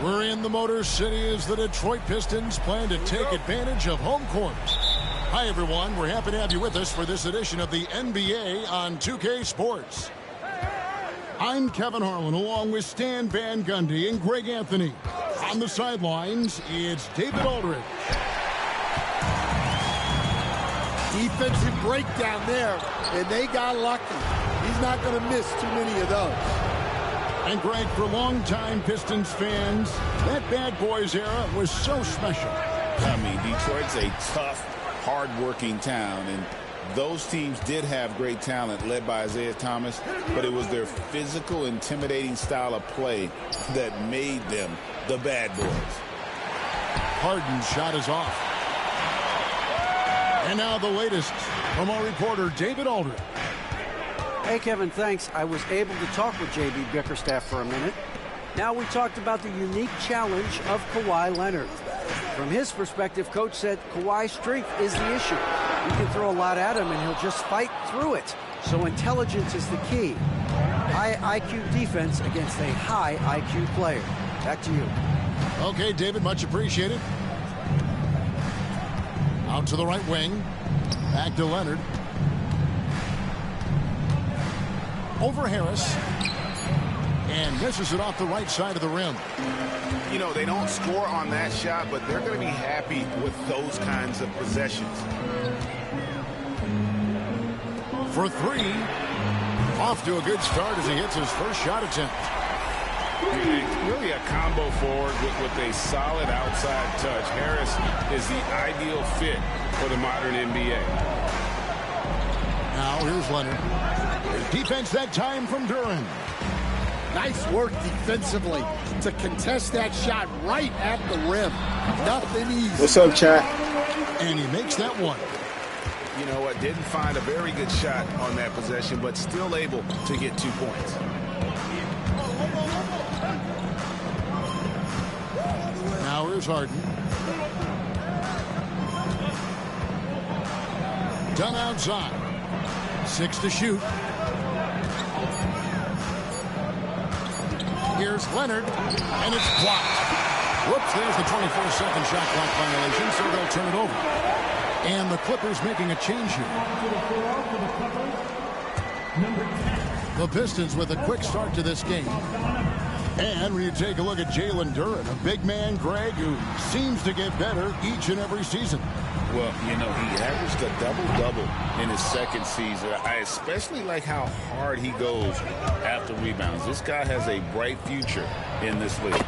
We're in the Motor City as the Detroit Pistons plan to take advantage of home court. Hi, everyone. We're happy to have you with us for this edition of the NBA on 2K Sports. I'm Kevin Harlan along with Stan Van Gundy and Greg Anthony. On the sidelines, it's David Aldridge. Defensive breakdown there, and they got lucky. He's not going to miss too many of those. And Greg, for longtime Pistons fans, that Bad Boys era was so special. I mean, Detroit's a tough, hard-working town, and those teams did have great talent led by Isaiah Thomas, but it was their physical, intimidating style of play that made them the Bad Boys. Harden's shot is off. And now the latest from our reporter, David Aldridge. Hey, Kevin, thanks. I was able to talk with J.B. Bickerstaff for a minute. Now we talked about the unique challenge of Kawhi Leonard. From his perspective, Coach said Kawhi's strength is the issue. You can throw a lot at him, and he'll just fight through it. So intelligence is the key. High IQ defense against a high IQ player. Back to you. Okay, David, much appreciated. Out to the right wing. Back to Leonard. Over Harris. And misses it off the right side of the rim. You know, they don't score on that shot, but they're going to be happy with those kinds of possessions. For three. Off to a good start as he hits his first shot attempt. Really a combo forward with a solid outside touch. Harris is the ideal fit for the modern NBA. Now here's Leonard. Defense that time from Duren. Nice work defensively to contest that shot right at the rim. Nothing easy. What's up, chat? And he makes that one. You know what? Didn't find a very good shot on that possession, but still able to get 2 points. Now here's Harden. Done outside. 6 to shoot. Here's Leonard, and it's blocked. Whoops, there's the 24-second shot clock violation, so they'll turn it over. And the Clippers making a change here. The Pistons with a quick start to this game. And when you take a look at Jalen Duren, a big man, Greg, who seems to get better each and every season. Well, you know, he averaged a double-double in his second season. I especially like how hard he goes after rebounds. This guy has a bright future in this league.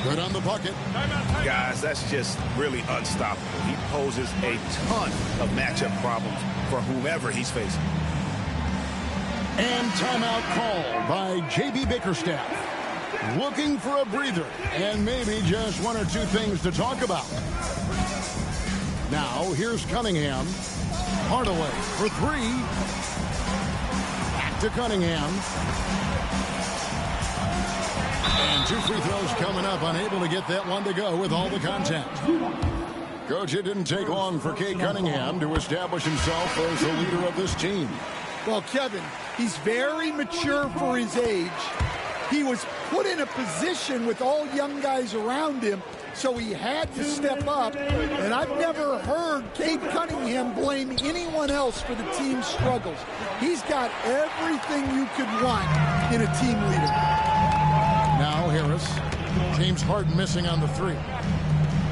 Good on the bucket. Guys, that's just really unstoppable. He poses a ton of matchup problems for whomever he's facing. And timeout called by J.B. Bickerstaff. Looking for a breather and maybe just 1 or 2 things to talk about. Now, here's Cunningham. Hardaway for 3. Back to Cunningham. And 2 free throws coming up, unable to get that one to go with all the contact. Coach, it didn't take long for Cade Cunningham to establish himself as the leader of this team. Well, Kevin, he's very mature for his age. He was put in a position with all young guys around him, so he had to step up. And I've never heard Cade Cunningham blame anyone else for the team's struggles. He's got everything you could want in a team leader. Now Harris. James Harden missing on the 3.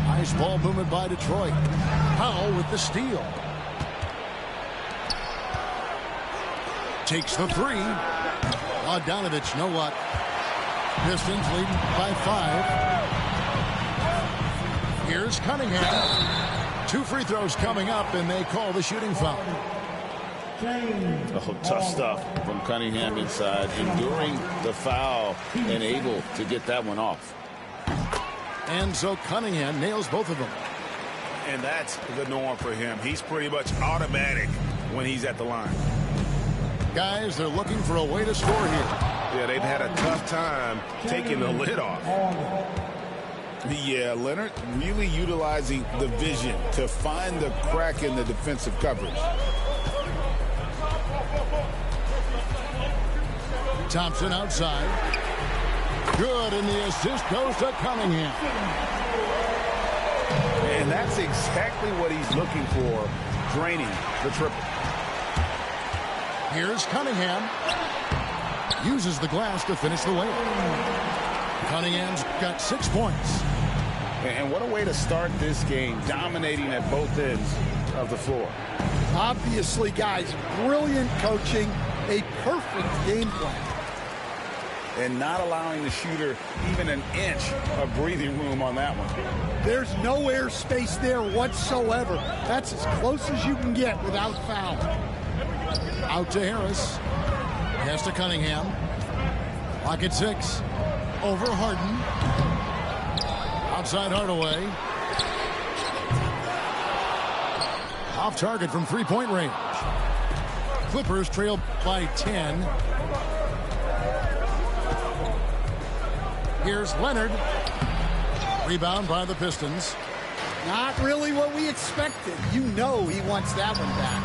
Nice ball movement by Detroit. Powell with the steal. Takes the 3. Bogdanovich, no luck. Pistons leading by 5. Here's Cunningham. 2 free throws coming up, and they call the shooting foul. Oh, tough stuff from Cunningham inside, enduring the foul and able to get that one off. And so Cunningham nails both of them. And that's the norm for him. He's pretty much automatic when he's at the line. Guys, they're looking for a way to score here. Yeah, they've had a tough time taking the lid off. Yeah, Leonard really utilizing the vision to find the crack in the defensive coverage. Thompson outside. Good, and the assist goes to Cunningham. And that's exactly what he's looking for, draining the triple. Here's Cunningham. Uses the glass to finish the layup. Cunningham's got 6 points. And what a way to start this game, dominating at both ends of the floor. Obviously, guys, brilliant coaching, a perfect game plan. And not allowing the shooter even an inch of breathing room on that one. There's no air space there whatsoever. That's as close as you can get without foul. Out to Harris. Pass to Cunningham. Clock at 6. Over Harden. Outside Hardaway. Off target from three-point range. Clippers trail by 10. Here's Leonard. Rebound by the Pistons. Not really what we expected. You know he wants that one back.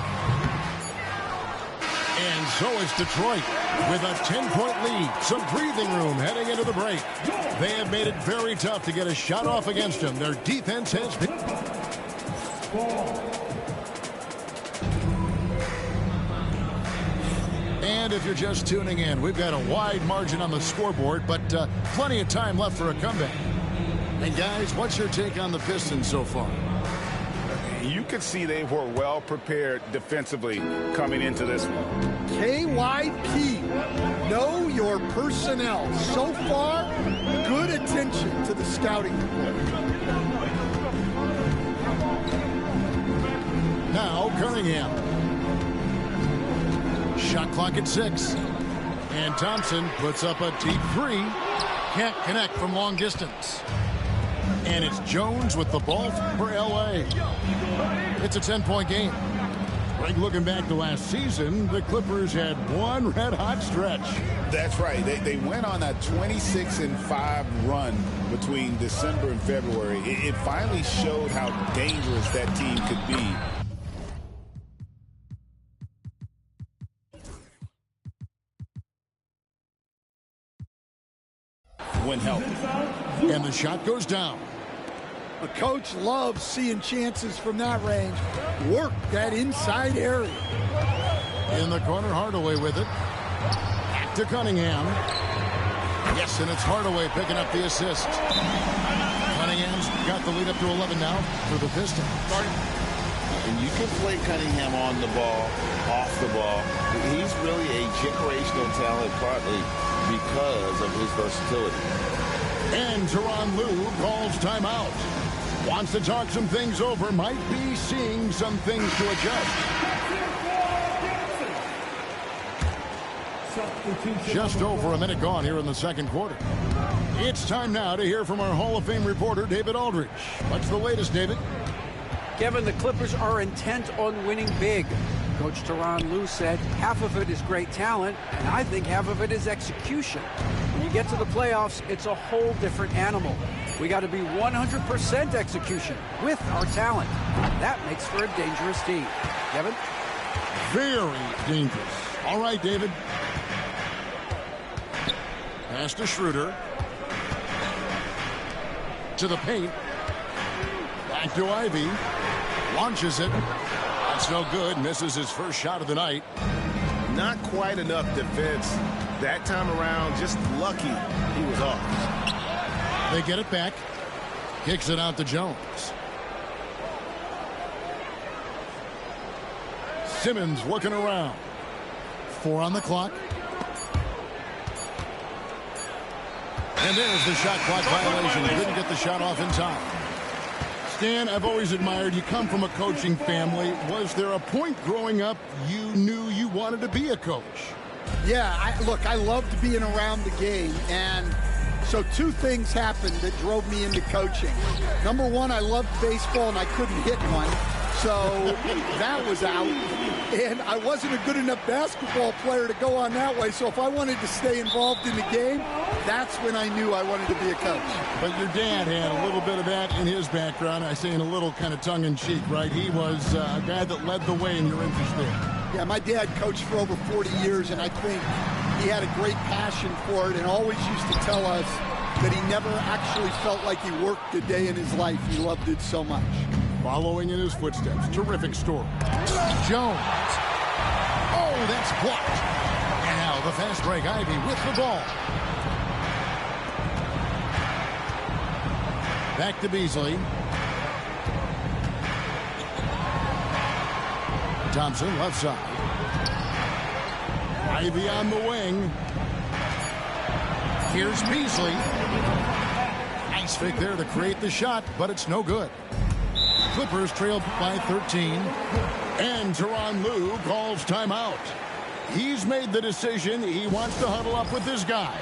And so is Detroit with a 10-point lead. Some breathing room heading into the break. They have made it very tough to get a shot off against them. Their defense has been... And if you're just tuning in, we've got a wide margin on the scoreboard, but plenty of time left for a comeback. And guys, what's your take on the Pistons so far? You could see they were well prepared defensively coming into this one. KYP, know your personnel. So far, good attention to the scouting report. Now Cunningham. Shot clock at 6. And Thompson puts up a deep 3. Can't connect from long distance. And it's Jones with the ball for L.A. It's a 10-point game. Like looking back to last season, the Clippers had one red-hot stretch. That's right. They went on a 26-5 run between December and February. It finally showed how dangerous that team could be. When healthy. And the shot goes down. The coach loves seeing chances from that range. Work that inside area. In the corner, Hardaway with it. Back to Cunningham. Yes, and it's Hardaway picking up the assist. Cunningham's got the lead up to 11 now for the Pistons. And you can play Cunningham on the ball, off the ball. He's really a generational talent, partly because of his versatility. And Tyronn Lue calls timeout. Wants to talk some things over. Might be seeing some things to adjust. Just over a minute gone here in the second quarter. It's time now to hear from our Hall of Fame reporter, David Aldridge. What's the latest, David? Kevin, the Clippers are intent on winning big. Coach Tyronn Lue said half of it is great talent, and I think half of it is execution. When you get to the playoffs, it's a whole different animal. We got to be 100% execution with our talent. That makes for a dangerous team. Kevin? Very dangerous. All right, David. Pass to Schroeder. To the paint. Back to Ivy. Launches it. That's no good. Misses his first shot of the night. Not quite enough defense that time around. Just lucky he was off. They get it back. Kicks it out to Jones. Simmons working around. 4 on the clock. And there's the shot clock violation. Didn't get the shot off in time. Stan, I've always admired you. Come from a coaching family. Was there a point growing up you knew you wanted to be a coach? Yeah, I loved being around the game, and so 2 things happened that drove me into coaching. Number one, I loved baseball, and I couldn't hit one. So that was out. And I wasn't a good enough basketball player to go on that way. So if I wanted to stay involved in the game, that's when I knew I wanted to be a coach. But your dad had a little bit of that in his background. I say in a little kind of tongue-in-cheek, right? He was a guy that led the way in your interest there. Yeah, my dad coached for over 40 years, and I think he had a great passion for it and always used to tell us that he never actually felt like he worked a day in his life. He loved it so much. Following in his footsteps, terrific story. Jones. Oh, that's blocked. And now the fast break, Ivey with the ball. Back to Beasley. Thompson, left side. Ivey on the wing. Here's Beasley. Nice fake there to create the shot, but it's no good. Clippers trailed by 13. And Tyronn Lue calls timeout. He's made the decision. He wants to huddle up with his guys.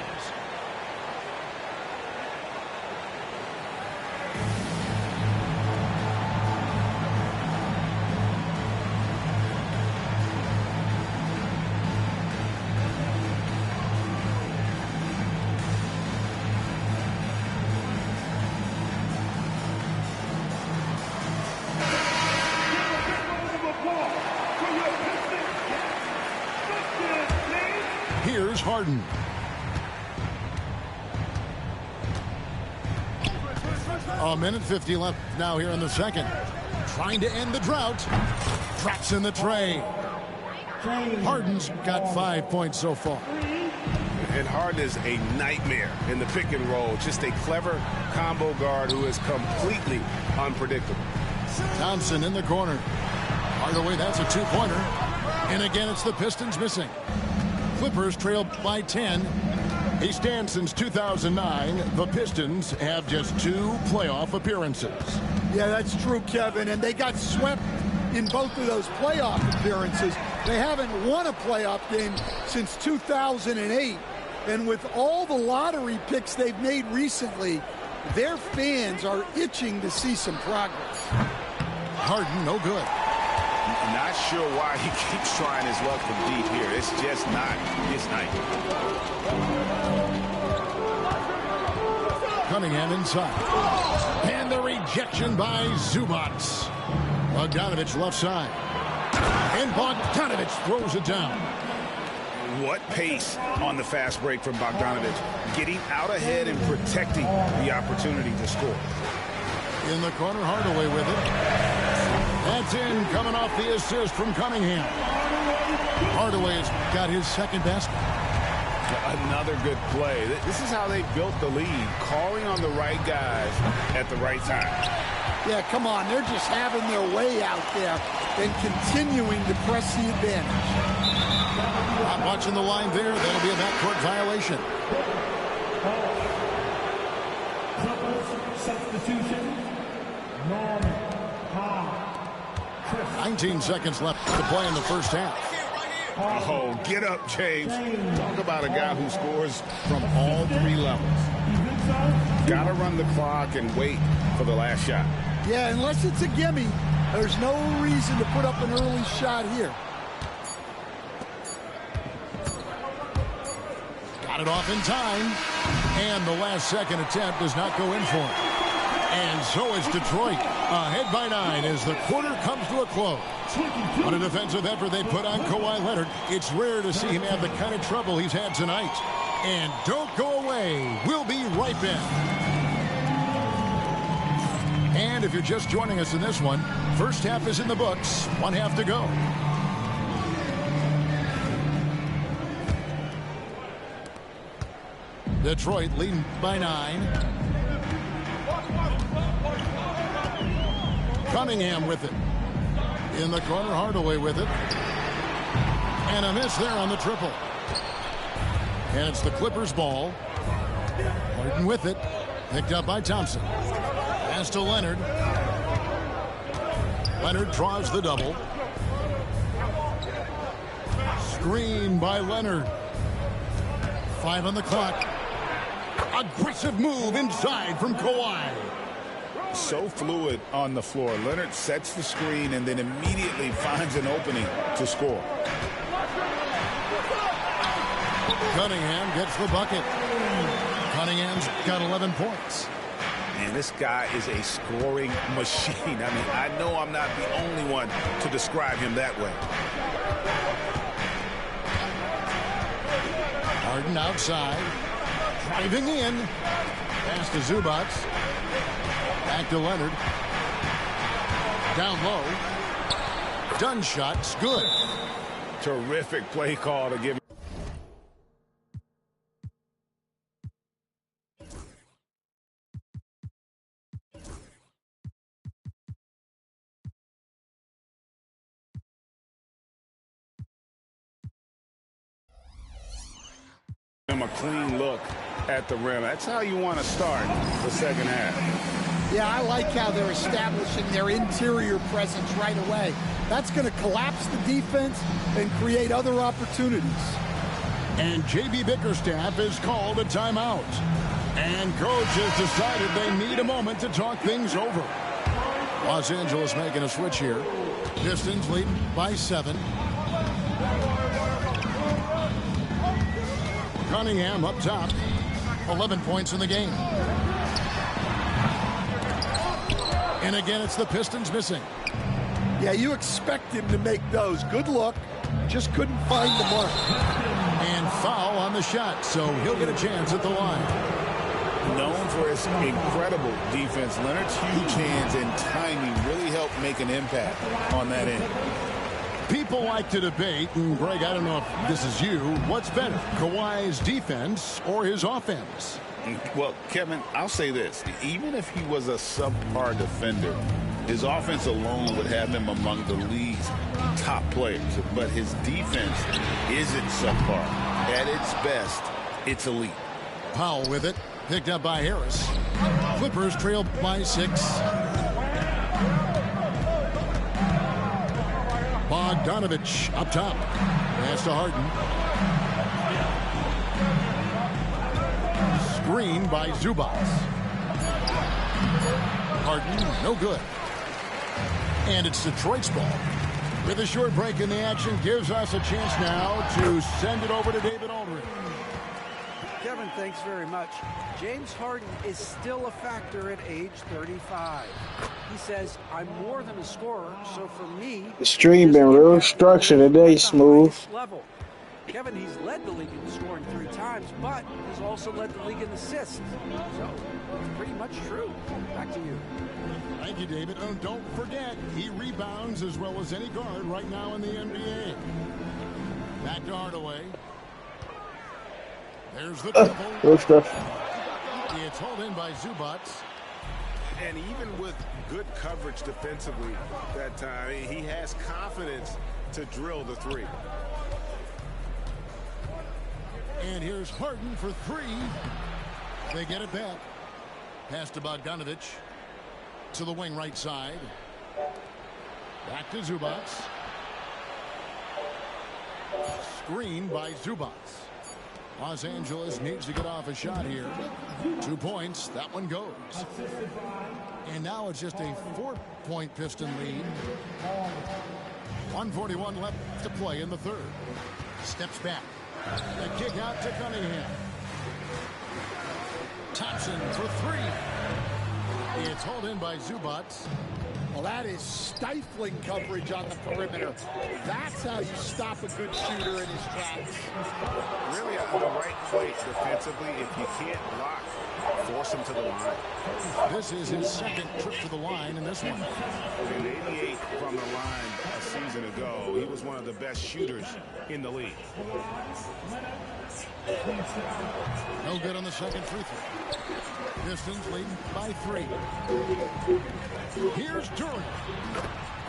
Here's Harden. A minute 50 left now here in the second. Trying to end the drought. Drops in the tray. Harden's got 5 points so far. And Harden is a nightmare in the pick and roll. Just a clever combo guard who is completely unpredictable. Thompson in the corner. Hardaway, that's a two-pointer. And again, it's the Pistons missing. Clippers trail by 10. He stands since 2009. The Pistons have just 2 playoff appearances. Yeah, that's true, Kevin. And they got swept in both of those playoff appearances. They haven't won a playoff game since 2008. And with all the lottery picks they've made recently, their fans are itching to see some progress. Harden, no good. Not sure why he keeps trying his luck from deep here. It's just not his night. Cunningham inside. And the rejection by Zubac. Bogdanovich left side. And Bogdanovich throws it down. What pace on the fast break from Bogdanovich. Getting out ahead and protecting the opportunity to score. In the corner, Hardaway with it. That's in, coming off the assist from Cunningham. Hardaway has got his second basket. Another good play. This is how they built the lead, calling on the right guys at the right time. Yeah, come on. They're just having their way out there and continuing to press the advantage. Not watching the line there. That'll be a backcourt violation. Substitution. Norman. 19 seconds left to play in the first half. Oh, get up, James. Talk about a guy who scores from all 3 levels. Got to run the clock and wait for the last shot. Yeah, unless it's a gimme, there's no reason to put up an early shot here. Got it off in time. And the last second attempt does not go in for it. And so is Detroit, ahead by 9 as the quarter comes to a close. On a defensive effort they put on Kawhi Leonard. It's rare to see him have the kind of trouble he's had tonight. And don't go away. We'll be right back. And if you're just joining us in this one, first half is in the books. 1 half to go. Detroit leading by 9. Cunningham with it. In the corner, Hardaway with it. And a miss there on the triple. And it's the Clippers' ball. Harden with it. Picked up by Thompson. Pass to Leonard. Leonard draws the double. Screen by Leonard. 5 on the clock. Aggressive move inside from Kawhi. So fluid on the floor. Leonard sets the screen and then immediately finds an opening to score. Cunningham gets the bucket. Cunningham's got 11 points. And this guy is a scoring machine. I mean, I know I'm not the only one to describe him that way. Harden outside. Driving in. Pass to Zubac. Back to Leonard. Down low. Done shot's good. Terrific play call to give. Him a clean look at the rim. That's how you want to start the second half. Yeah, I like how they're establishing their interior presence right away. That's going to collapse the defense and create other opportunities. And J.B. Bickerstaff has called a timeout. And coach has decided they need a moment to talk things over. Los Angeles making a switch here. Pistons lead by 7. Cunningham up top. 11 points in the game. And again, it's the Pistons missing. Yeah, you expect him to make those. Good look. Just couldn't find the mark. And foul on the shot, so he'll get a chance at the line. Known for his incredible defense, Leonard's huge hands and timing really helped make an impact on that end. People like to debate, and Greg, I don't know if this is you, what's better, Kawhi's defense or his offense? Well, Kevin, I'll say this. Even if he was a subpar defender, his offense alone would have him among the league's top players. But his defense isn't subpar. At its best, it's elite. Powell with it, picked up by Harris. Clippers trail by 6. Bogdanovich up top. Pass to Harden. Screen by Zubac. Harden, no good. And it's Detroit's ball. With a short break in the action, gives us a chance now to send it over to David Aldridge. Kevin, thanks very much. James Harden is still a factor at age 35. He says, I'm more than a scorer, so for me... The stream been real structured today, Smooth. Level. Kevin, he's led the league in scoring 3 times, but he's also led the league in assists. So, it's pretty much true. Back to you. Thank you, David. Oh, don't forget, he rebounds as well as any guard right now in the NBA. Back to Hardaway. There's the dribble. Good stuff. It's hauled in by Zubac. And even with good coverage defensively that time, he has confidence to drill the 3. And here's Harden for 3. They get it back. Pass to Bogdanovich. To the wing right side. Back to Zubac. Screen by Zubac. Los Angeles needs to get off a shot here. 2 points. That one goes. And now it's just a 4-point Piston lead. 1:41 left to play in the third. Steps back. The kick out to Cunningham. Thompson for 3. It's hauled in by Zubac. Well, that is stifling coverage on the perimeter. That's how you stop a good shooter in his tracks. Really the right play defensively. If you can't block, force him to the line. This is his second trip to the line in this one. In 88 from the line a season ago, he was one of the best shooters in the league. No good on the second free throw. Pistons leading by 3. Here's Durant.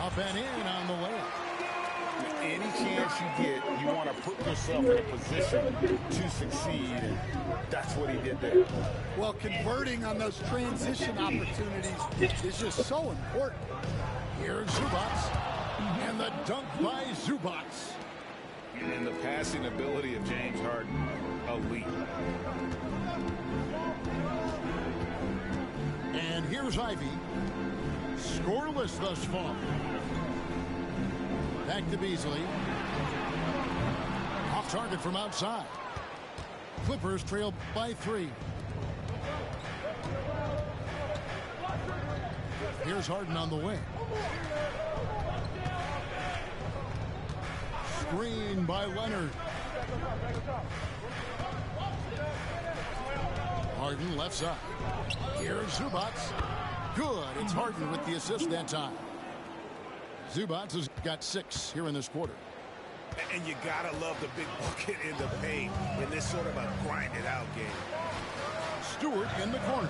Up and in on the layup. Any chance you get, you want to put yourself in a position to succeed, and that's what he did there. Well, converting on those transition opportunities is just so important. Here's Zubac. And the dunk by Zubac. And the passing ability of James Harden, elite. And here's Ivy. Scoreless thus far. Back to Beasley. Off target from outside. Clippers trail by 3. Here's Harden on the wing. Screen by Leonard. Harden left side. Here's Zubac. Good. It's Harden with the assist that time. Zubac has got 6 here in this quarter. And you gotta love the big bucket in the paint in this sort of a grinded out game. Stewart in the corner.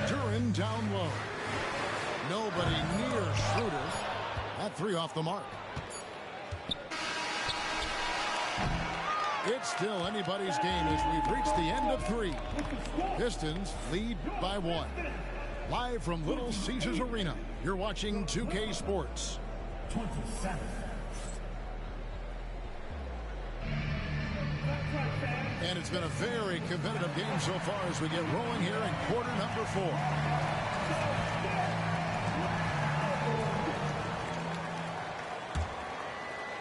Duran down low. Nobody near Schroeder. That 3 off the mark. It's still anybody's game as we've reached the end of 3. Pistons lead by 1. Live from Little Caesars Arena, you're watching 2K Sports. 27. And it's been a very competitive game so far as we get rolling here in quarter number 4.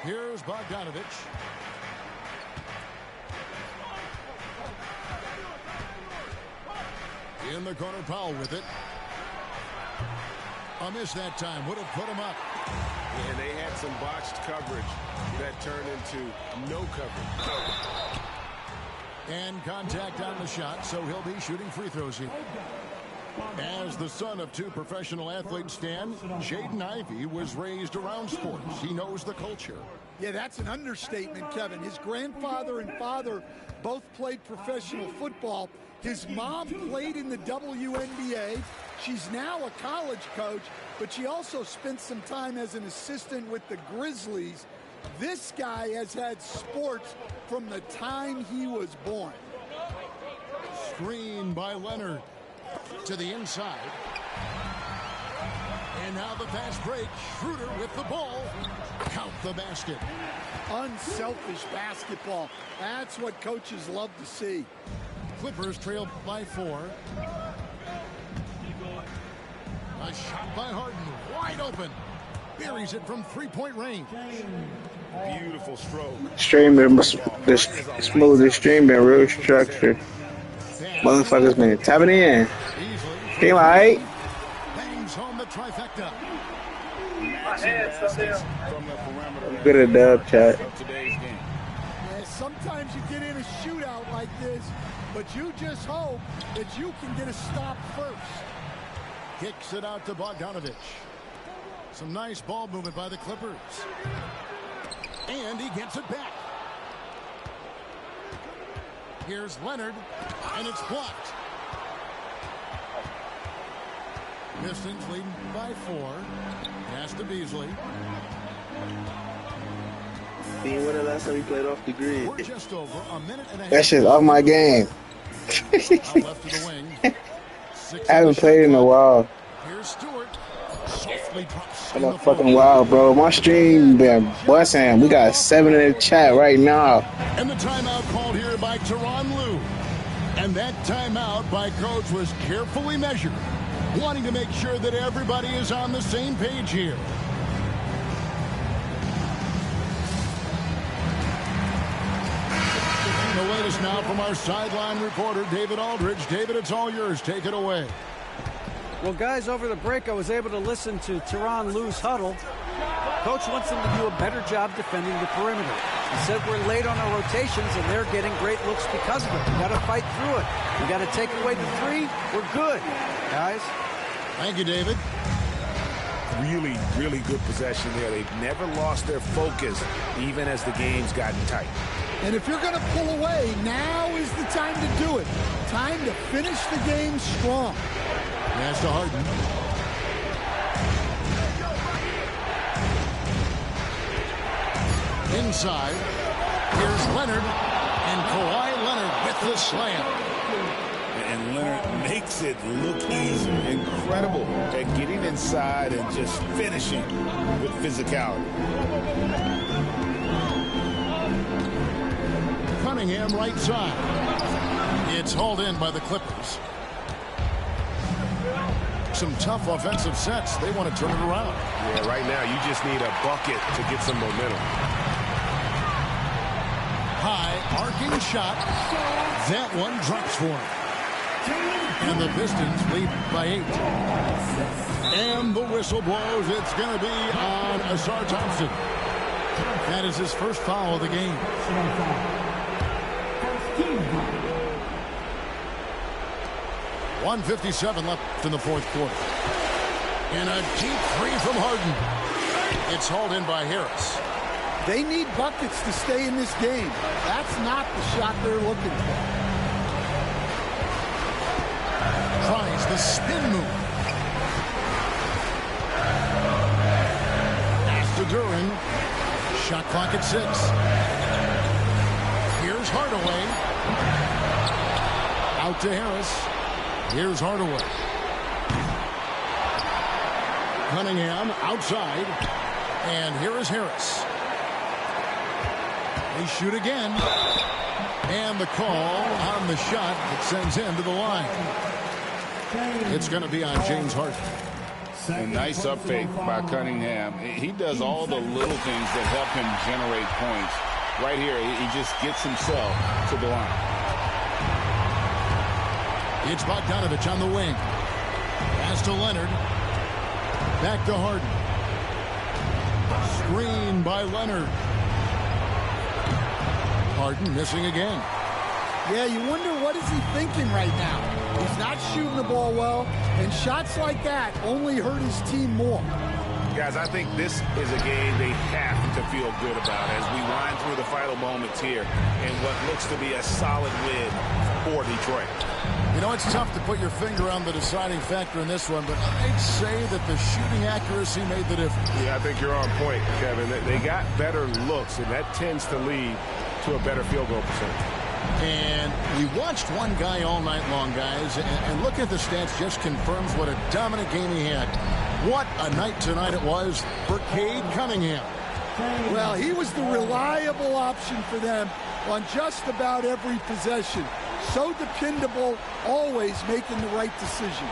Here's Bogdanovich. In the corner, Powell with it. A miss that time would have put him up. And they had some botched coverage that turned into no coverage. And contact on the shot, so he'll be shooting free throws here. As the son of 2 professional athletes, Stan, Jaden Ivey was raised around sports. He knows the culture. Yeah, that's an understatement, Kevin. His grandfather and father both played professional football. His mom played in the WNBA. She's now a college coach, but she also spent some time as an assistant with the Grizzlies. This guy has had sports from the time he was born. Screen by Leonard to the inside. And now the fast break. Schroeder with the ball. Count the basket. Unselfish basketball. That's what coaches love to see. Clippers trail by 4. A shot by Harden. Wide open. Buries it from 3-point range. Beautiful stroke. Stream been smooth. The stream been real structured. Motherfuckers been tapping in. Game alright. Bangs home the trifecta. Good at dub chat. Yeah, sometimes you get in a shootout like this, but you just hope that you can get a stop first. Kicks it out to Bogdanovich. Some nice ball movement by the Clippers. And he gets it back. Here's Leonard, and it's blocked. Pistons leading by 4. Pass to Beasley. When the last time we played off the grid? We're just over a minute and a half. That shit's off my game. Out left of the wing. I haven't played in a while. Here's Stewart. Softly drops I'm a fucking wild, bro. My stream been busting. We got 7 in the chat right now. And the timeout called here by Tyronn Lue. And that timeout by coach was carefully measured, wanting to make sure that everybody is on the same page here. The latest now from our sideline reporter, David Aldridge. David, it's all yours. Take it away. Well, guys, over the break, I was able to listen to Tyronn Lue's huddle. Coach wants them to do a better job defending the perimeter. He said we're late on our rotations, and they're getting great looks because of it. We got to fight through it. We got to take away the 3. We're good, guys. Thank you, David. Really, really good possession there. They've never lost their focus, even as the game's gotten tight. And if you're going to pull away, now is the time to do it. Time to finish the game strong. Pass to Harden. Inside. Here's Leonard. And Kawhi Leonard with the slam. And Leonard makes it look easy. Incredible at getting inside and just finishing with physicality. Cunningham right side. It's hauled in by the Clippers. some tough offensive sets. They want to turn it around. Yeah, right now you just need a bucket to get some momentum. High arcing shot. That one drops for him. And the Pistons lead by 8. And the whistle blows. It's going to be on Ausar Thompson. That is his first foul of the game. 1:57 left in the fourth quarter. And a deep three from Harden. It's hauled in by Harris. They need buckets to stay in this game. That's not the shot they're looking for. Tries the spin move. Pass to Duren. Shot clock at 6. Here's Hardaway. Out to Harris. Here's Hardaway. Cunningham outside. And here is Harris. They shoot again. And the call on the shot that sends him to the line. It's going to be on James Harden. A nice up fake by Cunningham. He does all the little things that help him generate points. Right here, he just gets himself to the line. It's Bogdanovich on the wing. Pass to Leonard. Back to Harden. Screen by Leonard. Harden missing again. Yeah, you wonder what is he thinking right now. He's not shooting the ball well, and shots like that only hurt his team more. Guys, I think this is a game they have to feel good about as we wind through the final moments here in what looks to be a solid win for Detroit. You know, it's tough to put your finger on the deciding factor in this one, but I'd say that the shooting accuracy made the difference. Yeah, I think you're on point, Kevin. They got better looks, and that tends to lead to a better field goal percentage. And we watched one guy all night long, guys, and looking at the stats just confirms what a dominant game he had. What a night tonight it was for Cade Cunningham. Well, he was the reliable option for them on just about every possession. So dependable, always making the right decision.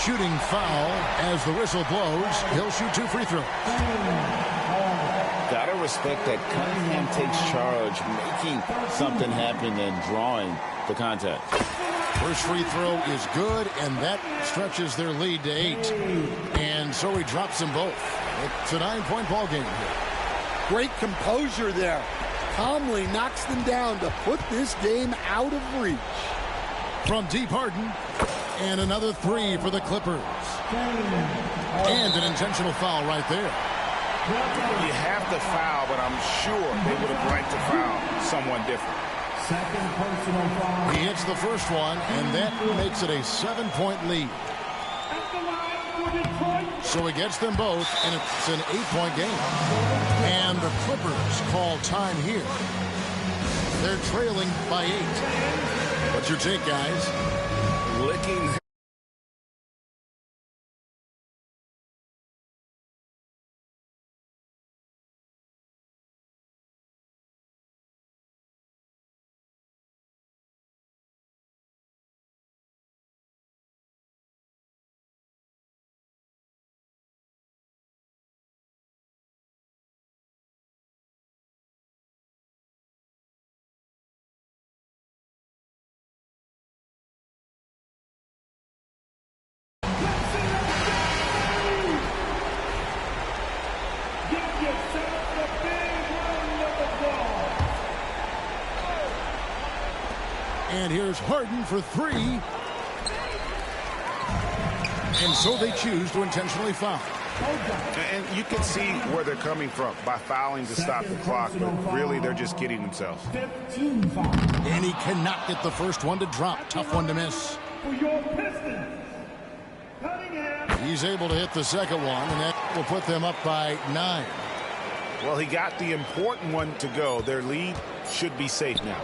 Shooting foul as the whistle blows. He'll shoot 2 free throws. Gotta respect that Cunningham takes charge, making something happen and drawing the contact. First free throw is good, and that stretches their lead to 8. And so he drops them both. It's a 9-point ball game here. Great composure there. Calmly knocks them down to put this game out of reach. From deep, Harden. And another 3 for the Clippers. And an intentional foul right there. You have to foul, but I'm sure they would have liked to foul someone different. Second personal foul. He hits the first one, and that makes it a 7-point lead. So he gets them both, and it's an 8-point game. And the Clippers call time here. They're trailing by 8. What's your take, guys? Licking. And here's Harden for 3. And so they choose to intentionally foul. And you can see where they're coming from by fouling to stop the clock, but really they're just kidding themselves. And he cannot get the first one to drop. Tough one to miss. He's able to hit the second one, and that will put them up by 9. Well, he got the important one to go. Their lead should be safe now.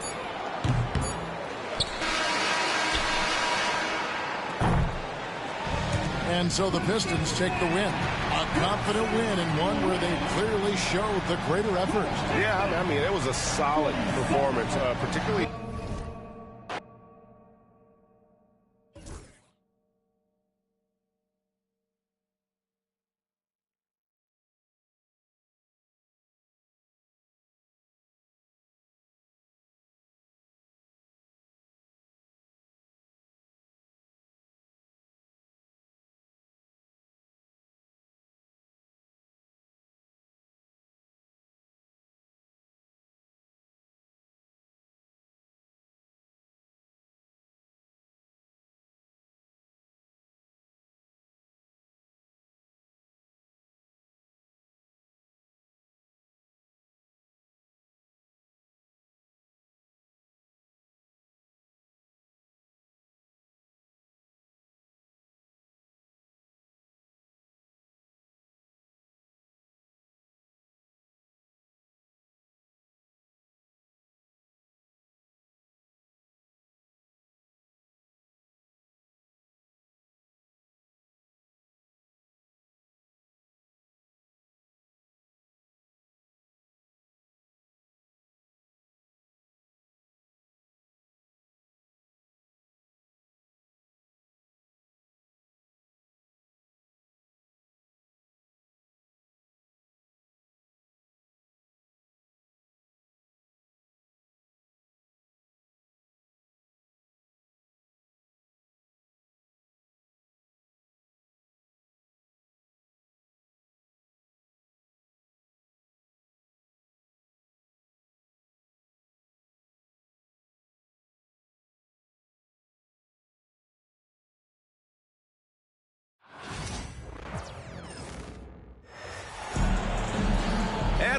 And so the Pistons take the win. A confident win, and one where they clearly showed the greater effort. Yeah, I mean, it was a solid performance, particularly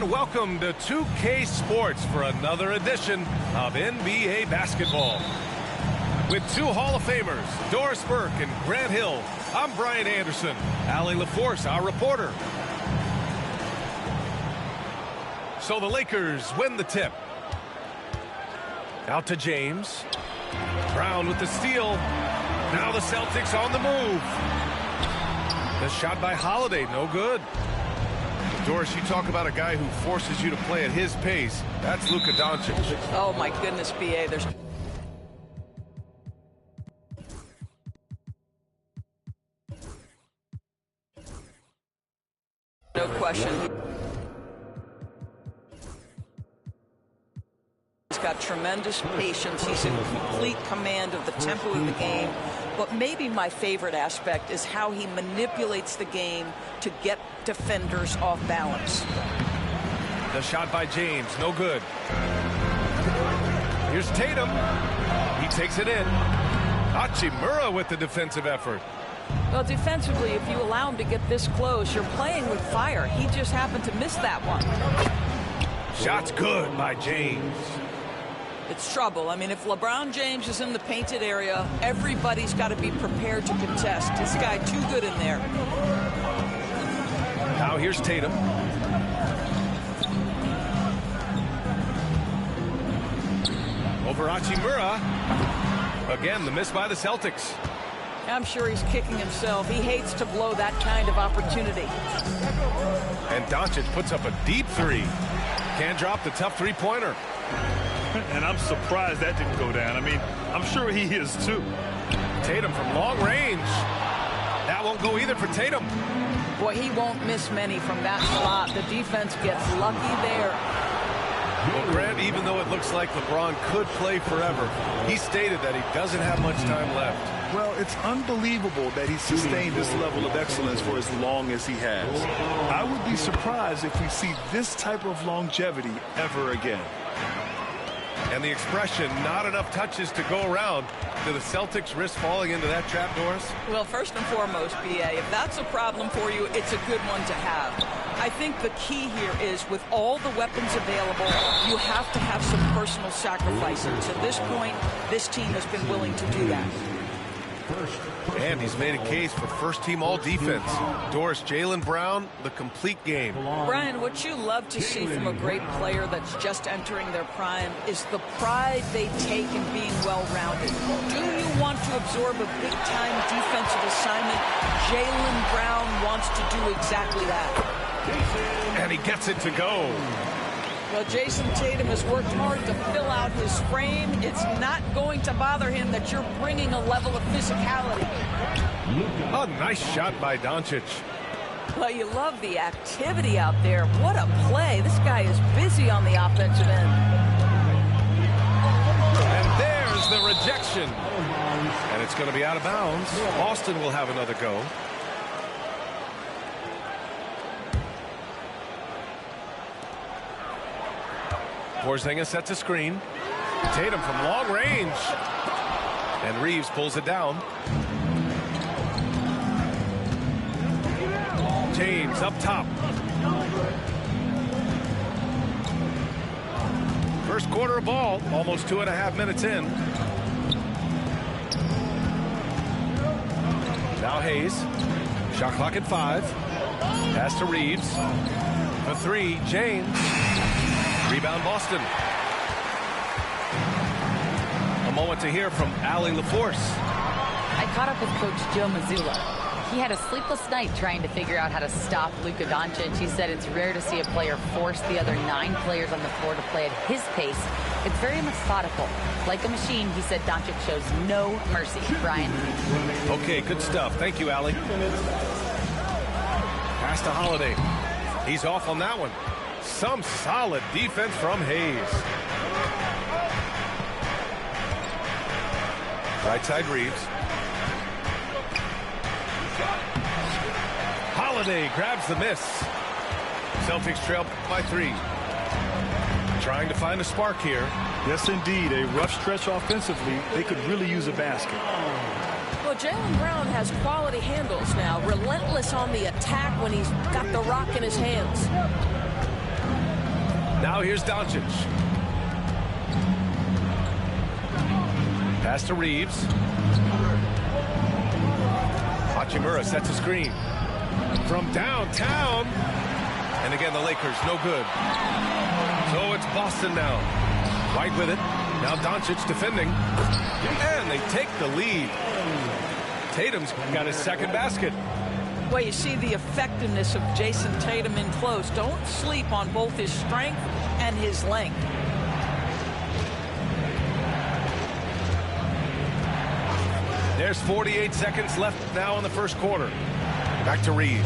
And welcome to 2K Sports for another edition of NBA basketball. With two Hall of Famers, Doris Burke and Grant Hill, I'm Brian Anderson. Allie LaForce, our reporter. So the Lakers win the tip. Out to James. Brown with the steal. Now the Celtics on the move. The shot by Holiday, no good. Doris, you talk about a guy who forces you to play at his pace. That's Luka Doncic. Oh, my goodness, B.A. There's no question. He's got tremendous patience. He's in complete command of the tempo of the game. But maybe my favorite aspect is how he manipulates the game to get defenders off balance. The shot by James, no good. Here's Tatum. He takes it in. Hachimura with the defensive effort. Well, defensively, if you allow him to get this close, you're playing with fire. He just happened to miss that one. Shot's good by James. It's trouble. I mean, if LeBron James is in the painted area, everybody's got to be prepared to contest. This guy too good in there. Now here's Tatum. Over Hachimura. Again, the miss by the Celtics. I'm sure he's kicking himself. He hates to blow that kind of opportunity. And Doncic puts up a deep three. Can't drop the tough three-pointer. And I'm surprised that didn't go down. I mean, I'm sure he is too. Tatum from long range. That won't go either for Tatum. Boy, he won't miss many from that slot. The defense gets lucky there. Well, Grant, even though it looks like LeBron could play forever, he stated that he doesn't have much time left. Well, it's unbelievable that he sustained this level of excellence for as long as he has. I would be surprised if we see this type of longevity ever again. And the expression, not enough touches to go around. Do the Celtics risk falling into that trap, Doris? Well, first and foremost, B.A., if that's a problem for you, it's a good one to have. I think the key here is with all the weapons available, you have to have some personal sacrifices. At this point, this team has been willing to do that. And he's made a case for first-team all-defense. Doris, Jaylen Brown, the complete game. Brian, what you love to see from a great player that's just entering their prime is the pride they take in being well-rounded. Do you want to absorb a big-time defensive assignment? Jaylen Brown wants to do exactly that. And he gets it to go. Well, Jason Tatum has worked hard to fill out his frame. It's not going to bother him that you're bringing a level of physicality. A nice shot by Doncic. Well, you love the activity out there. What a play. This guy is busy on the offensive end. And there's the rejection. And it's going to be out of bounds. Boston will have another go. Porzingis sets a screen. Tatum from long range. And Reeves pulls it down. James up top. First quarter of ball, almost 2.5 minutes in. Now Hayes. Shot clock at 5. Pass to Reeves. For 3, James. Rebound Boston. A moment to hear from Allie LaForce. I caught up with Coach Joe Mazzulla. He had a sleepless night trying to figure out how to stop Luka Doncic. He said it's rare to see a player force the other 9 players on the floor to play at his pace. It's very methodical. Like a machine, he said Doncic shows no mercy. Brian? Okay, good stuff. Thank you, Allie. Pass to Holiday. He's off on that one. Some solid defense from Hayes. Right side Reeves. Holiday grabs the miss. Celtics trail by 3. Trying to find a spark here. Yes, indeed. A rough stretch offensively. They could really use a basket. Well, Jaylen Brown has quality handles now. Relentless on the attack when he's got the rock in his hands. Now here's Doncic. Pass to Reeves. Hachimura sets a screen. From downtown. And again, the Lakers, no good. So it's Boston now. White with it. Now Doncic defending. And they take the lead. Tatum's got his second basket. Well, you see the effectiveness of Jason Tatum in close. Don't sleep on both his strength and his length. There's 48 seconds left now in the first quarter. Back to Reeves.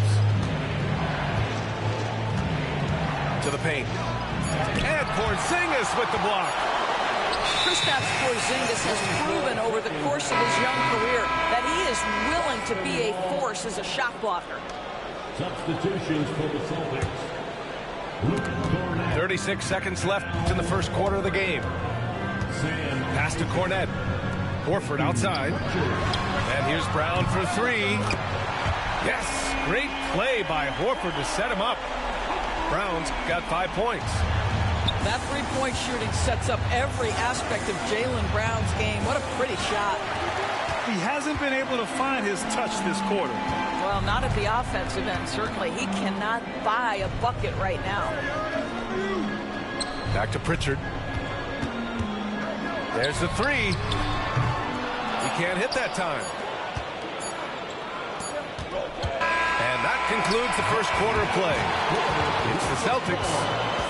To the paint. And Porzingis with the block. Kristaps Porzingis has proven over the course of his young career that he is willing to be a force as a shot blocker. Substitutions for the Celtics. Luke Cornett. 36 seconds left in the first quarter of the game. Pass to Cornett. Horford outside. And here's Brown for three. Yes, great play by Horford to set him up. Brown's got 5 points. That three-point shooting sets up every aspect of Jaylen Brown's game. What a pretty shot. He hasn't been able to find his touch this quarter. Well, not at the offensive end, certainly. He cannot buy a bucket right now. Back to Pritchard. There's the three. He can't hit that time. And that concludes the first quarter of play. It's the Celtics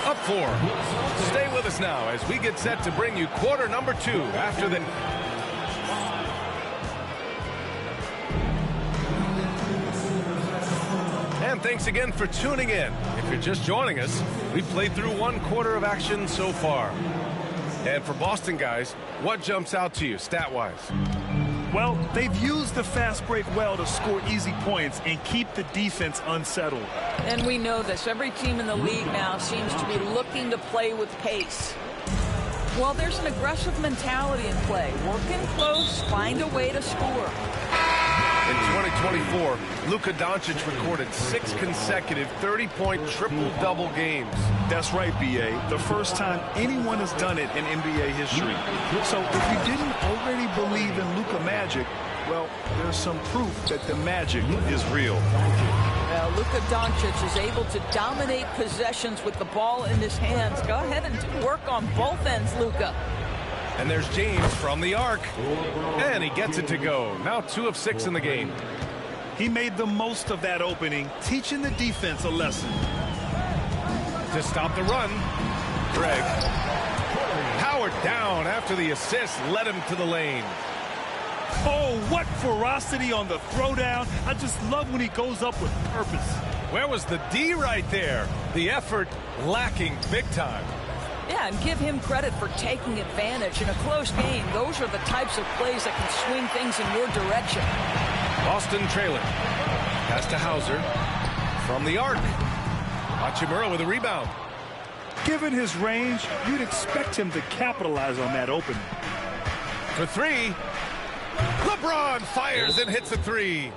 up 4. Stay with us now as we get set to bring you quarter number 2 after the... And thanks again for tuning in. If you're just joining us, we've played through 1 quarter of action so far. And for Boston guys, what jumps out to you stat-wise? Well, they've used the fast break well to score easy points and keep the defense unsettled. And we know this. Every team in the league now seems to be looking to play with pace. Well, there's an aggressive mentality in play. Work in close, find a way to score. In 2024, Luka Doncic recorded 6 consecutive 30-point triple-double games. That's right, B.A. The first time anyone has done it in NBA history. So if you didn't already believe in Luka magic, well, there's some proof that the magic is real. Well, Luka Doncic is able to dominate possessions with the ball in his hands. Go ahead and do work on both ends, Luka. And there's James from the arc. And he gets it to go. Now 2 of 6 in the game. He made the most of that opening, teaching the defense a lesson. To stop the run, Greg. Howard down after the assist led him to the lane. Oh, what ferocity on the throwdown. I just love when he goes up with purpose. Where was the D right there? The effort lacking big time. Yeah, and give him credit for taking advantage. In a close game, those are the types of plays that can swing things in your direction. Boston trailing. Pass to Hauser. From the arc. Hachimura with a rebound. Given his range, you'd expect him to capitalize on that opening. For 3. LeBron fires and hits a 3.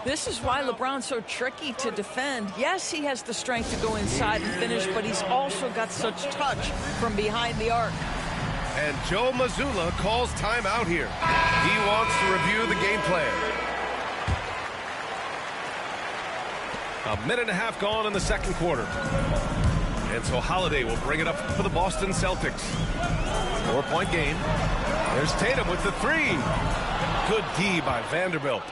This is why LeBron's so tricky to defend. Yes, he has the strength to go inside and finish, but he's also got such touch from behind the arc. And Joe Mazzulla calls timeout here. He wants to review the game plan. 1.5 minutes gone in the second quarter. And so Holiday will bring it up for the Boston Celtics. 4-point game. There's Tatum with the 3. Good D by Vanderbilt.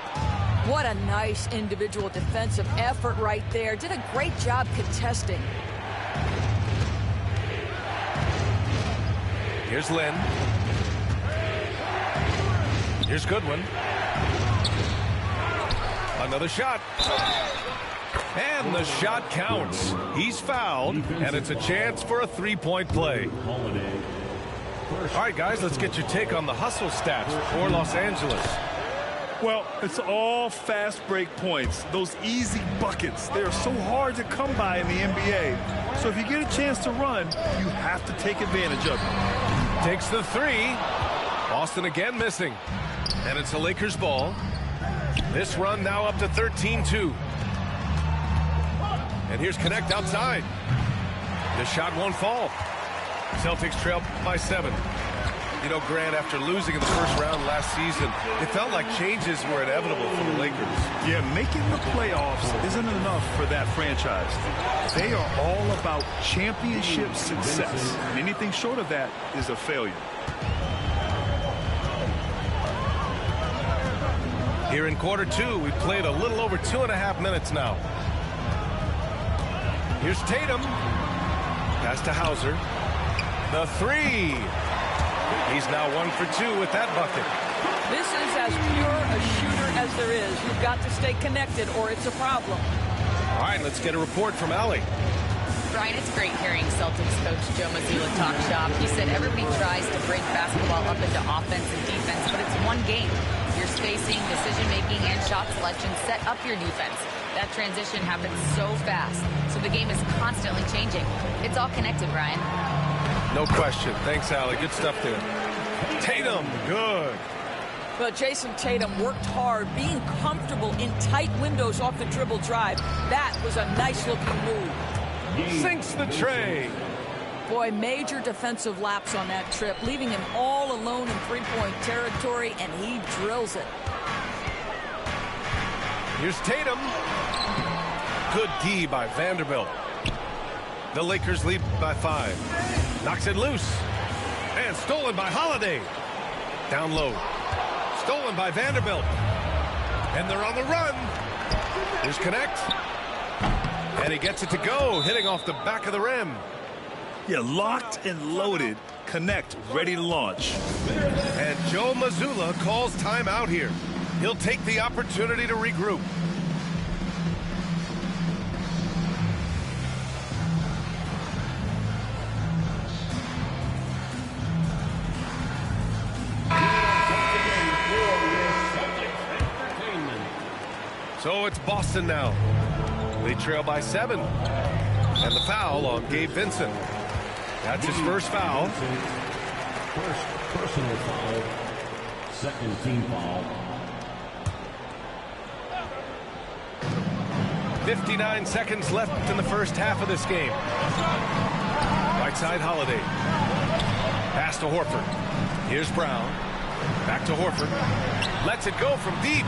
What a nice individual defensive effort right there. Did a great job contesting. Here's Lynn. Here's Goodwin. Another shot. And the shot counts. He's fouled, and it's a chance for a 3-point play. All right, guys, let's get your take on the hustle stats for Los Angeles. Well, it's all fast break points. Those easy buckets, they're so hard to come by in the NBA. So if you get a chance to run, you have to take advantage of it. Takes the 3. Boston again missing. And it's the Lakers ball. This run now up to 13-2. And here's Connect outside. The shot won't fall. Celtics trail by 7. You know, Grant, after losing in the first round last season, it felt like changes were inevitable for the Lakers. Yeah, making the playoffs isn't enough for that franchise. They are all about championship success. And anything short of that is a failure. Here in quarter 2, we've played a little over 2.5 minutes now. Here's Tatum. Pass to Hauser. The 3. He's now 1 for 2 with that bucket. This is as pure a shooter as there is. You've got to stay connected or it's a problem. All right, let's get a report from Allie. Brian, it's great hearing Celtics coach Joe Mazzulla talk shop. He said everybody tries to break basketball up into offense and defense, but it's one game. Your spacing, decision-making, and shot selection set up your defense. That transition happens so fast, so the game is constantly changing. It's all connected, Brian. No question. Thanks, Allie. Good stuff there. Tatum, good. But Jason Tatum worked hard, being comfortable in tight windows off the dribble drive. That was a nice-looking move. Sinks the tray. Boy, major defensive lapse on that trip, leaving him all alone in three-point territory, and he drills it. Here's Tatum. Good D by Vanderbilt. The Lakers lead by 5. Knocks it loose. And stolen by Holiday. Down low. Stolen by Vanderbilt. And they're on the run. Here's Connect. And he gets it to go, hitting off the back of the rim. Yeah, locked and loaded. Connect, ready to launch. And Joe Mazzulla calls timeout here. He'll take the opportunity to regroup. So it's Boston now. They trail by 7. And the foul on Gabe Vincent. That's his first foul. First personal foul. Second team foul. 59 seconds left in the first half of this game. Right side, Holiday. Pass to Horford. Here's Brown. Back to Horford. Lets it go from deep.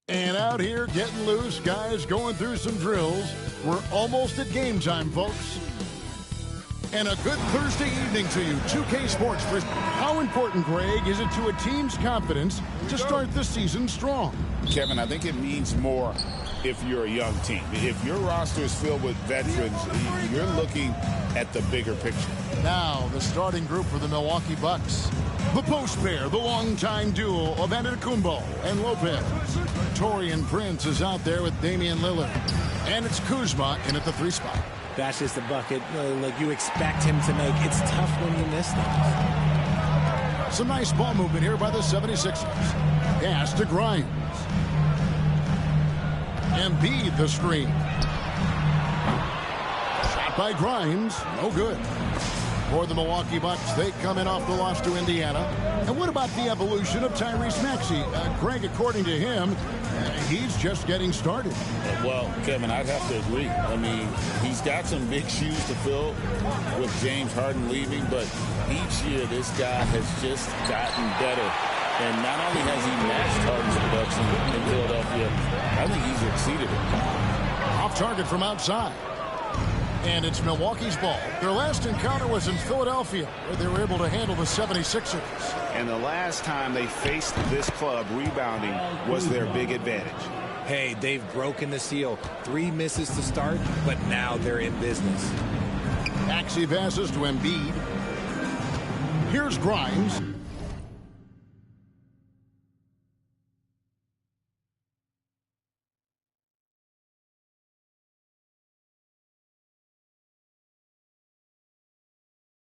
And out here getting loose, guys going through some drills. We're almost at game time, folks. And a good Thursday evening to you, 2K Sports. How important, Greg, is it to a team's confidence to start the season strong? Kevin, I think it means more if you're a young team. If your roster is filled with veterans, you're looking at the bigger picture. Now, the starting group for the Milwaukee Bucks. The post pair, the longtime duo of Antetokounmpo and Lopez. Taurean Prince is out there with Damian Lillard. And it's Kuzma in at the 3 spot. That's just the bucket like you expect him to make. It's tough when you miss those. Some nice ball movement here by the 76ers. Pass to Grimes. Embiid the screen. Shot by Grimes. No good. For the Milwaukee Bucks, they come in off the loss to Indiana. And what about the evolution of Tyrese Maxey? Greg, according to him, he's just getting started. Well, Kevin, I'd have to agree. I mean, he's got some big shoes to fill with James Harden leaving, but each year this guy has just gotten better. And not only has he matched Harden's production in Philadelphia, I think he's exceeded it. Off target from outside. And it's Milwaukee's ball. Their last encounter was in Philadelphia, where they were able to handle the 76ers. And the last time they faced this club, rebounding was their big advantage. Hey, they've broken the seal. 3 misses to start, but now they're in business. Maxey passes to Embiid. Here's Grimes.